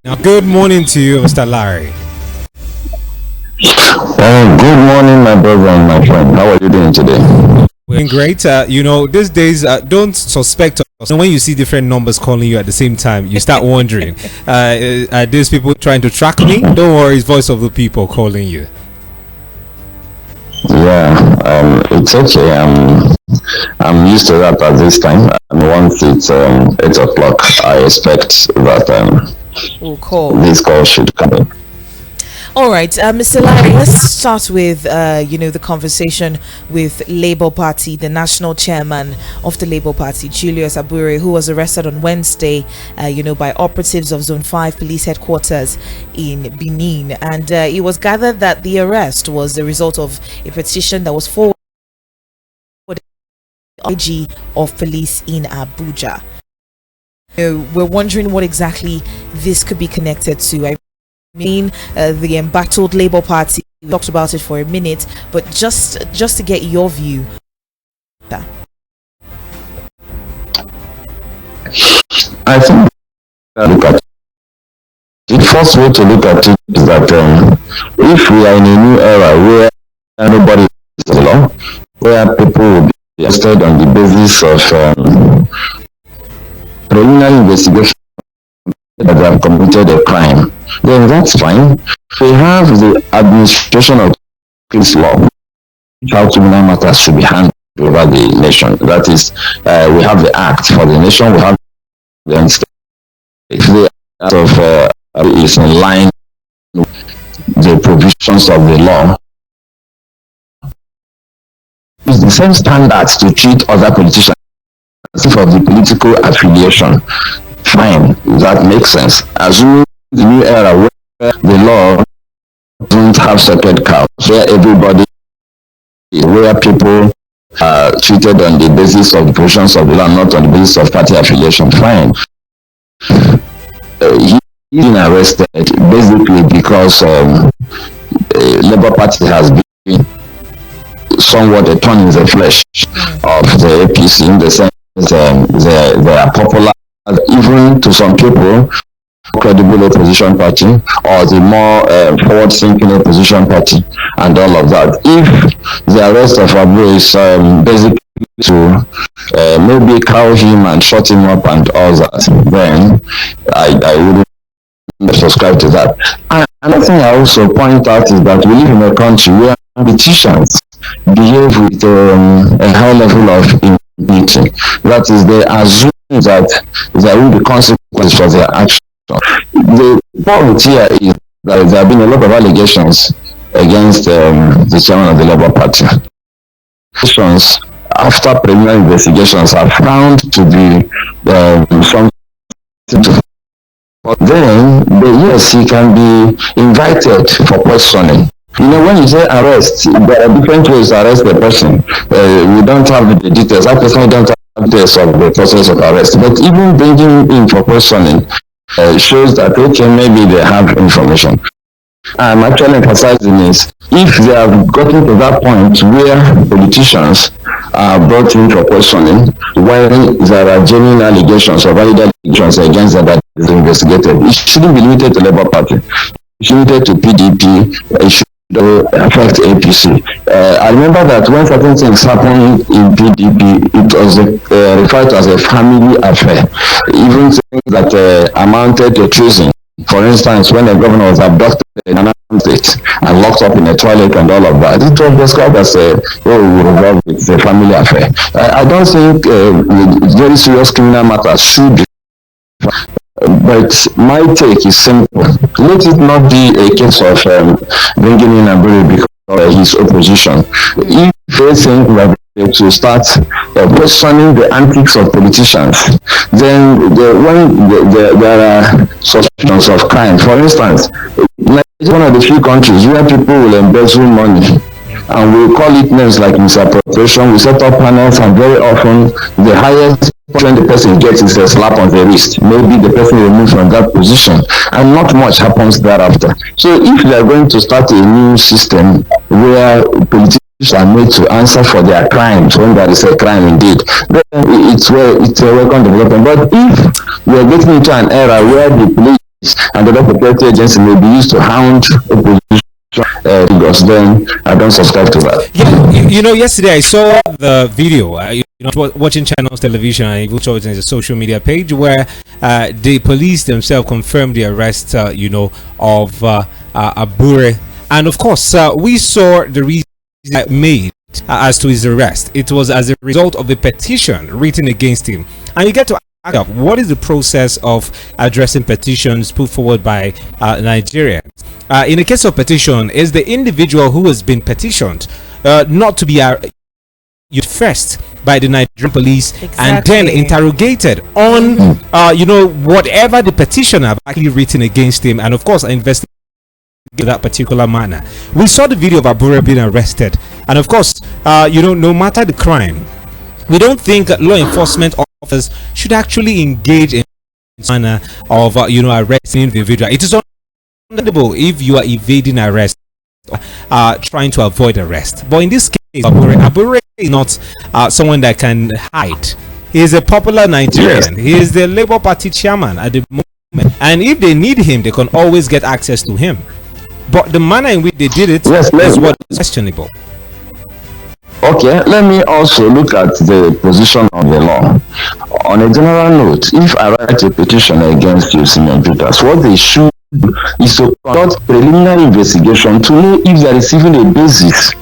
Now, good morning to you, Mr. Larry. Good morning, my brother and my friend. How are you doing today? We're doing great. These days, don't suspect us. When you see different numbers calling you at the same time, you start wondering, are these people trying to track me? Don't worry, it's voice of the people calling you. Yeah, it's okay. I'm used to that at this time. And once it's 8 o'clock, I expect that this call should come in. All right, Mr. Larry, let's start with, the conversation with Labour Party, the national chairman of the Labour Party, Julius Abure, who was arrested on Wednesday, by operatives of Zone 5 Police Headquarters in Benin. And it was gathered that the arrest was the result of a petition that was forwarded to the IG of Police in Abuja. We're wondering what exactly this could be connected to. The embattled Labour Party, we talked about it for a minute, but just to get your view. I think the first way to look at it is that if we are in a new era where nobody is the law, where people will be arrested on the basis of preliminary investigation that they have committed a crime, then that's fine. We have the administration of case law, how criminal matters should be handled over the nation. That is, we have the act for the nation, we have the if the act of is in line with the provisions of the law, it's the same standards to treat other politicians for the political affiliation. Fine, that makes sense. Assuming the new era where the law doesn't have separate cows, where everybody, where people are treated on the basis of the provisions of the law, not on the basis of party affiliation, fine. He's been arrested basically because Labour Party has been somewhat a thorn in the flesh of the APC in the sense they are popular, even to some people, credible opposition party or the more forward-thinking opposition party and all of that. If the arrest of Abu is basically to maybe cow him and shut him up and all that, then I wouldn't subscribe to that. And another thing I also point out is that we live in a country where politicians behave with a high level of impunity. That is, they assume that there will be consequences for their action. The point here is that there have been a lot of allegations against the chairman of the Labour Party. After preliminary investigations are found to be something to, but then yes, he can be invited for questioning. When you say arrest, there are different ways to arrest a person. We don't have the details. I personally don't have details of the process of arrest. But even bringing in for questioning shows that, okay, maybe they have information. I'm actually emphasizing is, if they have gotten to that point where politicians are brought in for questioning, when there are genuine allegations or valid allegations against them that is investigated, it shouldn't be limited to Labour Party. It should be limited to PDP. It should affect APC. I remember that when certain things happened in PDP, it was referred to as a family affair. Even things that amounted to treason. For instance, when a governor was abducted and locked up in a toilet and all of that, it was described as it's a family affair. I don't think very serious criminal matters should be. But my take is simple. Let it not be a case of bringing in Aburi because his opposition. If they think that to start questioning the antics of politicians, then when there are suspicions of crime, for instance, Nigeria is one of the few countries where people will embezzle money. And we call it names like misappropriation. We set up panels, and very often the highest when the person gets is a slap on the wrist. Maybe the person will move from that position, and not much happens thereafter. So if they are going to start a new system where politicians are made to answer for their crimes when there is a crime indeed, then it's a welcome development. But if we are getting into an era where the police and the other security agency may be used to hound opposition figures, then I don't subscribe to that. Yeah, yesterday I saw the video. Watching channels television, and even saw it on the social media page where the police themselves confirmed the arrest, of Abure, and of course, we saw the reason made as to his arrest. It was as a result of a petition written against him, and you get to ask up, what is the process of addressing petitions put forward by Nigerians? In the case of petition, is the individual who has been petitioned not to be first by the Nigerian police, and then interrogated on whatever the petitioner have actually written against him, and of course investigate that particular manner. We saw the video of Abure being arrested, and of course no matter the crime, we don't think law enforcement officers should actually engage in manner of arresting an individual. It is understandable if you are evading arrest, trying to avoid arrest, but in this case Abure is not someone that can hide. He is a popular Nigerian. He is the Labour Party chairman at the moment, and if they need him, they can always get access to him. But the manner in which they did it is what is questionable. Okay, let me also look at the position of the law. On a general note, if I write a petition against you, Senior Peters, what they should do is to conduct preliminary investigation to know if there is even a basis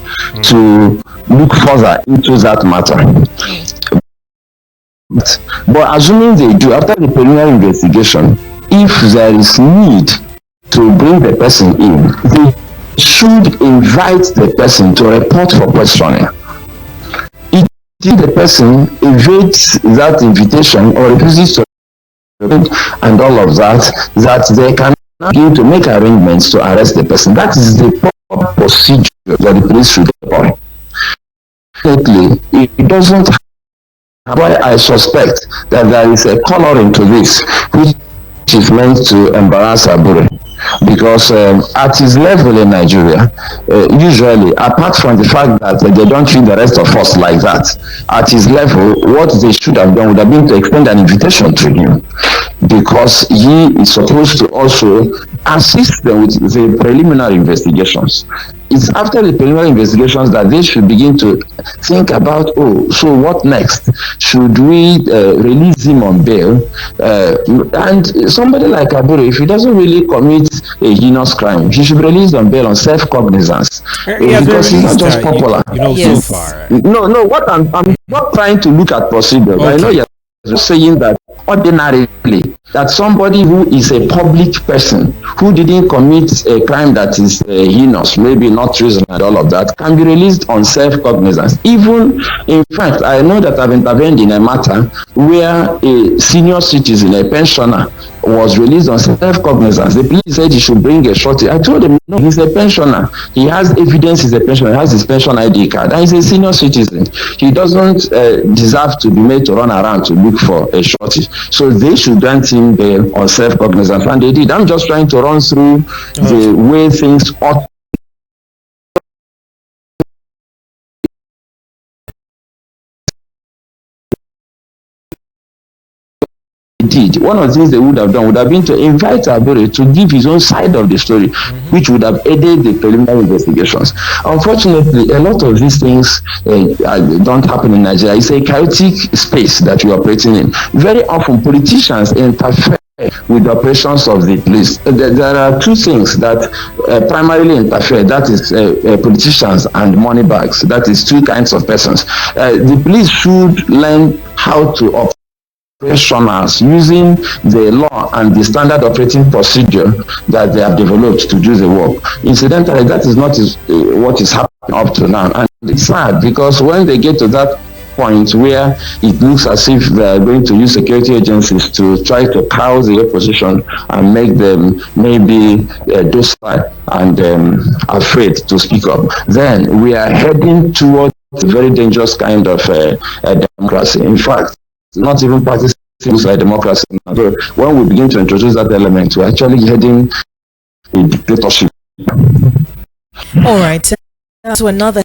to look further into that matter. But assuming they do, after the preliminary investigation, if there is need to bring the person in, they should invite the person to report for questioning. If the person evades that invitation or refuses to and all of that they can begin to make arrangements to arrest the person. That is the proper procedure that the police should employ. It doesn't. Why I suspect that there is a coloring to this, which is meant to embarrass Abure. Because at his level in Nigeria, usually, apart from the fact that they don't treat the rest of us like that, at his level, what they should have done would have been to extend an invitation to him, because he is supposed to also assist them with the preliminary investigations. It's after the preliminary investigations that they should begin to think about, so what next? Should we release him on bail? And somebody like Abure, if he doesn't really commit a heinous crime, he should be released on bail on self-cognizance, because he's not just popular. Yes. So far. No, what I'm not trying to look at procedure. Okay. I know you're saying that ordinarily, that somebody who is a public person who didn't commit a crime that is heinous, maybe not treason and all of that, can be released on self-cognizance. Even, in fact, I know that I've intervened in a matter where a senior citizen, a pensioner, was released on self-cognizance. The police said he should bring a shorty. I told him, no, he's a pensioner. He has evidence he's a pensioner. He has his pension ID card. And he's a senior citizen. He doesn't deserve to be made to run around to look for a shorty. So they should grant him bail on self-cognizance. And they did. I'm just trying to run through the way things ought. One of the things they would have done would have been to invite Abure to give his own side of the story, which would have aided the preliminary investigations. Unfortunately, a lot of these things don't happen in Nigeria. It's a chaotic space that we are operating in. Very often, politicians interfere with the operations of the police. There are two things that primarily interfere. That is politicians and money bags. That is two kinds of persons. The police should learn how to operate professionals using the law and the standard operating procedure that they have developed to do the work. Incidentally, that is not what is happening up to now, and it's sad because when they get to that point where it looks as if they are going to use security agencies to try to cow the opposition and make them maybe docile and afraid to speak up, then we are heading towards a very dangerous kind of democracy. In fact, not even practicing democracy. So when we begin to introduce that element, we're actually heading a dictatorship. All right. To another